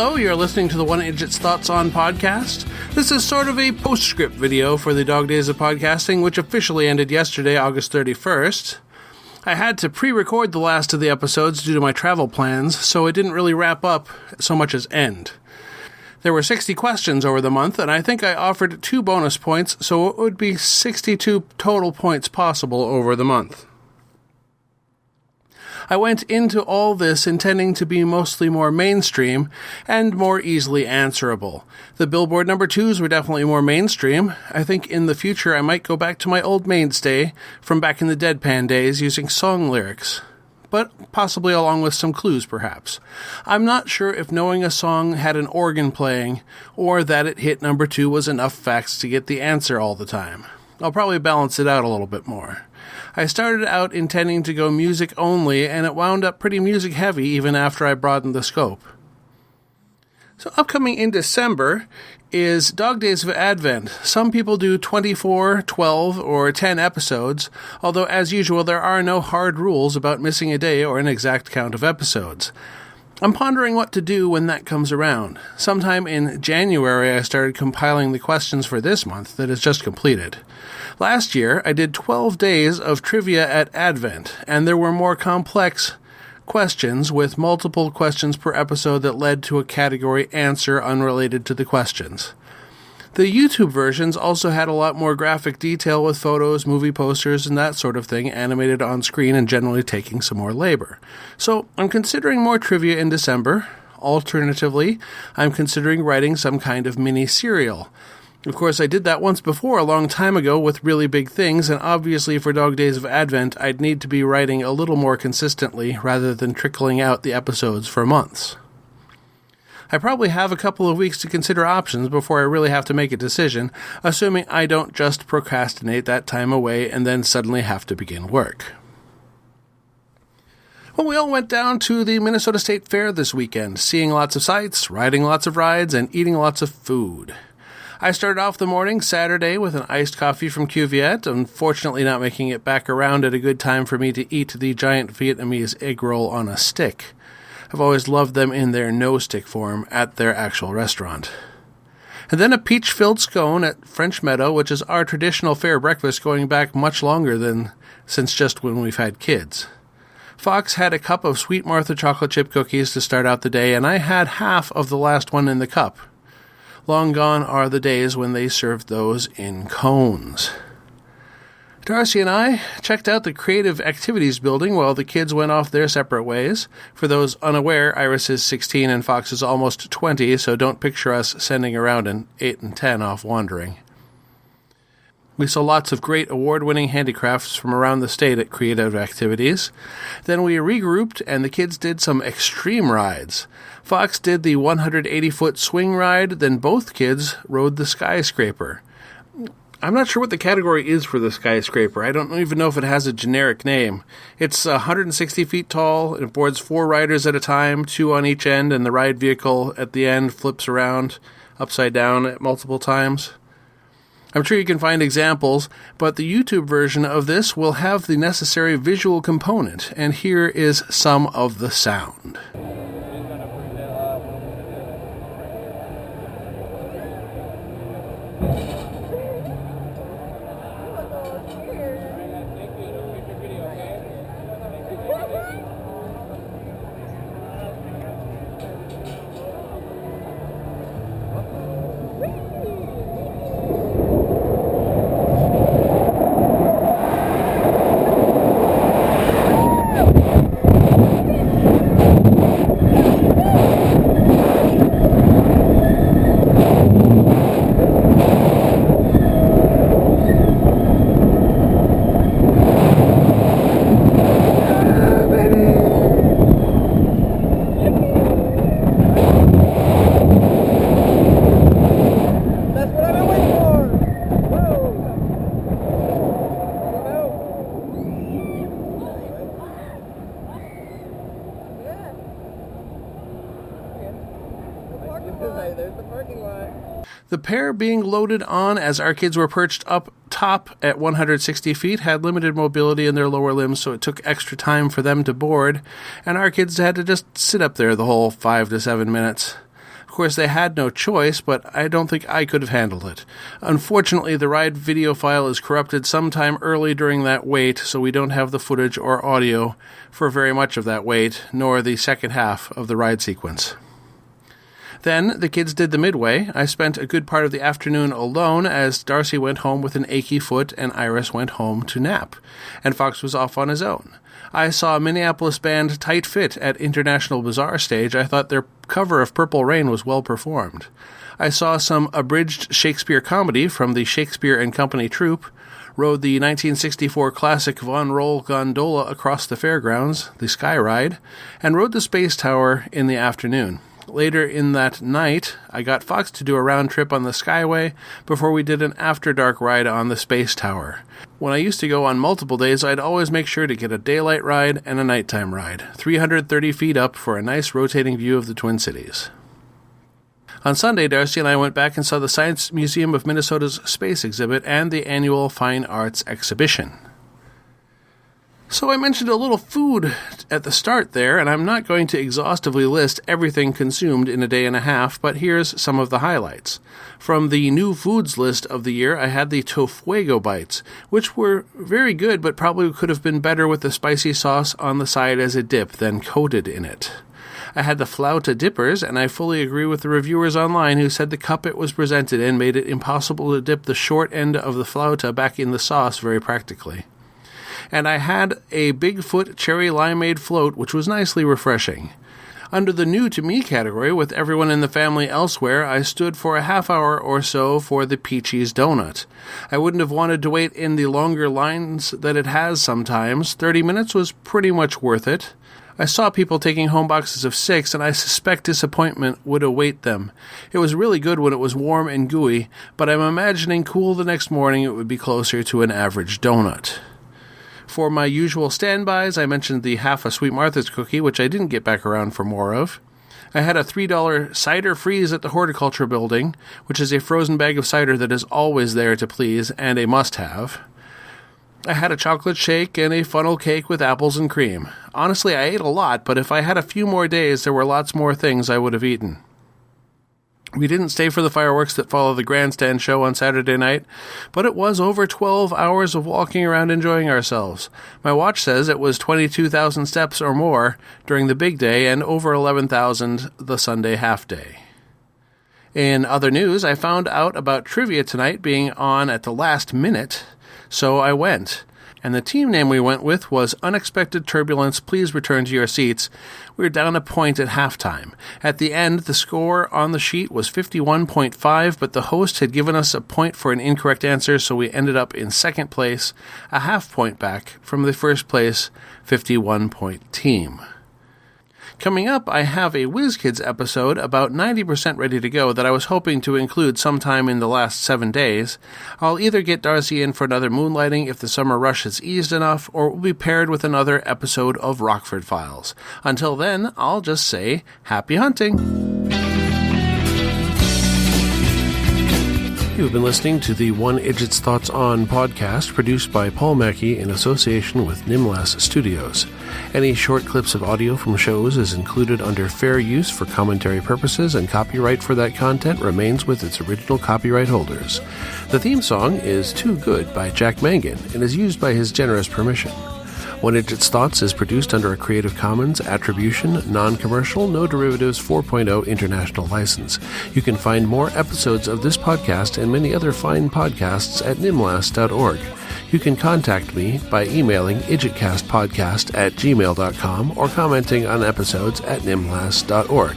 Hello, you're listening to the One Idjit's Thoughts on podcast. This is sort of a postscript video for the Dog Days of Podcasting, which officially ended yesterday, August 31st. I had to pre-record the last of the episodes due to my travel plans, so it didn't really wrap up so much as end. There were 60 questions over the month, and I think I offered 2 bonus points, so it would be 62 total points possible over the month. I went into all this intending to be mostly more mainstream and more easily answerable. The Billboard number 2s were definitely more mainstream. I think in the future I might go back to my old mainstay from back in the Deadpan days using song lyrics, but possibly along with some clues perhaps. I'm not sure if knowing a song had an organ playing or that it hit number 2 was enough facts to get the answer all the time. I'll probably balance it out a little bit more. I started out intending to go music only, and it wound up pretty music heavy even after I broadened the scope. So upcoming in December is Dog Days of Advent. Some people do 24, 12, or 10 episodes, although as usual there are no hard rules about missing a day or an exact count of episodes. I'm pondering what to do when that comes around. Sometime in January I started compiling the questions for this month that is just completed. Last year I did 12 days of trivia at Advent, and there were more complex questions with multiple questions per episode that led to a category answer unrelated to the questions. The YouTube versions also had a lot more graphic detail with photos, movie posters, and that sort of thing animated on screen and generally taking some more labor. So I'm considering more trivia in December. Alternatively, I'm considering writing some kind of mini-serial. Of course, I did that once before a long time ago with really big things, and obviously for Dog Days of Advent, I'd need to be writing a little more consistently rather than trickling out the episodes for months. I probably have a couple of weeks to consider options before I really have to make a decision, assuming I don't just procrastinate that time away and then suddenly have to begin work. Well, we all went down to the Minnesota State Fair this weekend, seeing lots of sights, riding lots of rides, and eating lots of food. I started off the morning Saturday with an iced coffee from Cuviet, unfortunately not making it back around at a good time for me to eat the giant Vietnamese egg roll on a stick. I've always loved them in their no-stick form at their actual restaurant. And then a peach-filled scone at French Meadow, which is our traditional fair breakfast going back much longer than since just when we've had kids. Fox had a cup of Sweet Martha chocolate chip cookies to start out the day, and I had half of the last one in the cup. Long gone are the days when they served those in cones. Darcy and I checked out the Creative Activities building while the kids went off their separate ways. For those unaware, Iris is 16 and Fox is almost 20, so don't picture us sending around an 8 and 10 off wandering. We saw lots of great award-winning handicrafts from around the state at Creative Activities. Then we regrouped and the kids did some extreme rides. Fox did the 180-foot swing ride, then both kids rode the skyscraper. I'm not sure what the category is for the skyscraper. I don't even know if it has a generic name. It's 160 feet tall, and it boards 4 riders at a time, 2 on each end, and the ride vehicle at the end flips around upside down at multiple times. I'm sure you can find examples, but the YouTube version of this will have the necessary visual component, and here is some of the sound. There's the parking lot. The pair being loaded on as our kids were perched up top at 160 feet had limited mobility in their lower limbs, so it took extra time for them to board, and our kids had to just sit up there the whole 5 to 7 minutes. Of course, they had no choice, but I don't think I could have handled it. Unfortunately, the ride video file is corrupted sometime early during that wait, so we don't have the footage or audio for very much of that wait, nor the second half of the ride sequence. Then the kids did the midway. I spent a good part of the afternoon alone as Darcy went home with an achy foot and Iris went home to nap, and Fox was off on his own. I saw Minneapolis band Tight Fit at International Bazaar stage. I thought their cover of Purple Rain was well performed. I saw some abridged Shakespeare comedy from the Shakespeare and Company troupe, rode the 1964 classic Von Roll gondola across the fairgrounds, the Sky Ride, and rode the Space Tower in the afternoon. Later in that night, I got Fox to do a round trip on the Skyway before we did an after-dark ride on the Space Tower. When I used to go on multiple days, I'd always make sure to get a daylight ride and a nighttime ride, 330 feet up for a nice rotating view of the Twin Cities. On Sunday, Darcy and I went back and saw the Science Museum of Minnesota's space exhibit and the annual Fine Arts exhibition. So I mentioned a little food at the start there, and I'm not going to exhaustively list everything consumed in a day and a half, but here's some of the highlights. From the new foods list of the year, I had the Tofuego bites, which were very good, but probably could have been better with the spicy sauce on the side as a dip than coated in it. I had the flauta dippers, and I fully agree with the reviewers online who said the cup it was presented in made it impossible to dip the short end of the flauta back in the sauce very practically. And I had a Bigfoot cherry limeade float, which was nicely refreshing. Under the new to me category, with everyone in the family elsewhere, I stood for a half hour or so for the Peachy's donut. I wouldn't have wanted to wait in the longer lines that it has sometimes. 30 minutes was pretty much worth it. I saw people taking home boxes of 6, and I suspect disappointment would await them. It was really good when it was warm and gooey, but I'm imagining cool the next morning it would be closer to an average donut. For my usual standbys, I mentioned the half a Sweet Martha's cookie, which I didn't get back around for more of. I had a $3 cider freeze at the Horticulture Building, which is a frozen bag of cider that is always there to please and a must-have. I had a chocolate shake and a funnel cake with apples and cream. Honestly, I ate a lot, but if I had a few more days, there were lots more things I would have eaten. We didn't stay for the fireworks that follow the grandstand show on Saturday night, but it was over 12 hours of walking around enjoying ourselves. My watch says it was 22,000 steps or more during the big day and over 11,000 the Sunday half day. In other news, I found out about trivia tonight being on at the last minute, so I went. And the team name we went with was Unexpected Turbulence, Please Return to Your Seats. We were down a point at halftime. At the end, the score on the sheet was 51.5, but the host had given us a point for an incorrect answer, so we ended up in second place, a half point back from the first place 51-point team. Coming up, I have a WizKids episode about 90% ready to go that I was hoping to include sometime in the last 7 days. I'll either get Darcy in for another moonlighting if the summer rush has eased enough, or it will be paired with another episode of Rockford Files. Until then, I'll just say, happy hunting! You've been listening to the One Idjit's Thoughts On podcast, produced by Paul Mackey in association with Nimlas Studios. Any short clips of audio from shows is included under fair use for commentary purposes, and copyright for that content remains with its original copyright holders. The theme song is Too Good by Jack Mangan and is used by his generous permission. One Idjit's Thoughts is produced under a Creative Commons Attribution, Non-Commercial, No Derivatives 4.0 international license. You can find more episodes of this podcast and many other fine podcasts at nimlas.org. You can contact me by emailing idjitcastpodcast@gmail.com or commenting on episodes at nimlas.org.